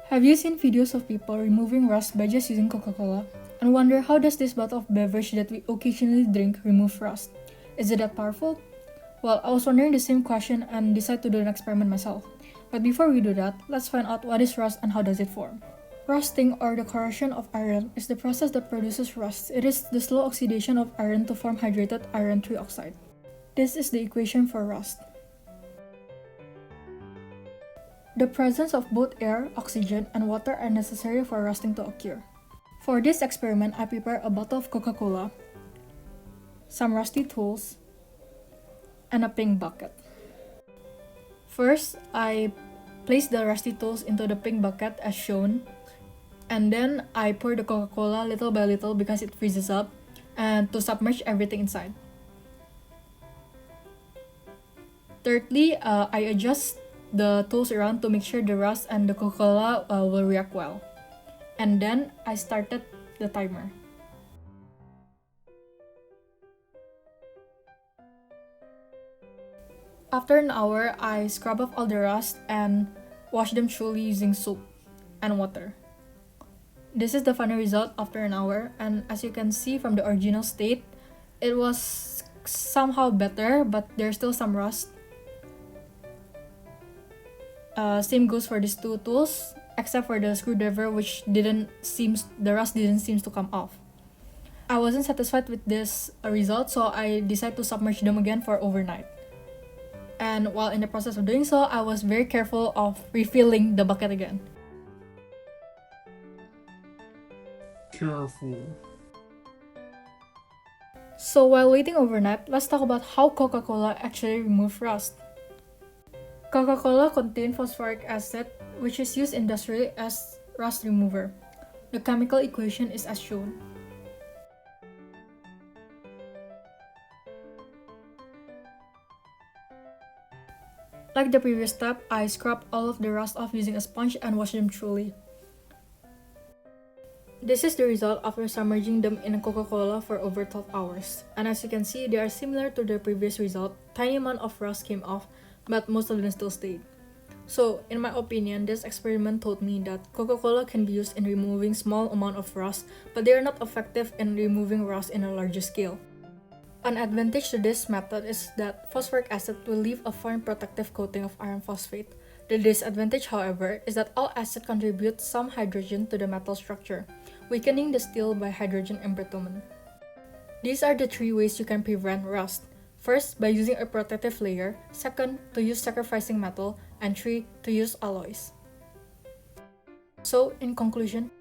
Have you seen videos of people removing rust by just using Coca Cola? And wonder how does this bottle of beverage that we occasionally drink remove rust? Is it that powerful? Well, I was wondering the same question and decided to do an experiment myself. But before we do that, let's find out what is rust and how does it form. Rusting, or the corrosion of iron, is the process that produces rust. It is the slow oxidation of iron to form hydrated iron trioxide. This is the equation for rust. The presence of both air, oxygen, and water are necessary for rusting to occur. For this experiment, I prepared a bottle of Coca Cola, some rusty tools, and a pink bucket. First, I placed the rusty tools into the pink bucket as shown, and then I pour the Coca Cola little by little because it freezes up, and to submerge everything inside. Thirdly, I adjust the tools around to make sure the rust and the Coca-Cola will react well. And then I started the timer. After an hour, I scrub off all the rust and wash them thoroughly using soap and water. This is the final result after an hour, and as you can see from the original state, it was somehow better, but there's still some rust. Same goes for these two tools, except for the screwdriver, which the rust didn't seem to come off. I wasn't satisfied with this result, so I decided to submerge them again for overnight. And while in the process of doing so, I was very careful of refilling the bucket again. Careful. So while waiting overnight, let's talk about how Coca Cola actually removes rust. Coca Cola contains phosphoric acid, which is used industrially as rust remover. The chemical equation is as shown. Like the previous step, I scrub all of the rust off using a sponge and wash them thoroughly. This is the result after submerging them in Coca Cola for over 12 hours. And as you can see, they are similar to the previous result. Tiny amount of rust came off, but most of them still stayed. So, in my opinion, this experiment taught me that Coca-Cola can be used in removing small amount of rust, but they are not effective in removing rust in a larger scale. An advantage to this method is that phosphoric acid will leave a fine protective coating of iron phosphate. The disadvantage, however, is that all acid contributes some hydrogen to the metal structure, weakening the steel by hydrogen embrittlement. These are the three ways you can prevent rust. First, by using a protective layer. Second, to use sacrificing metal. And 3, to use alloys. So, in conclusion,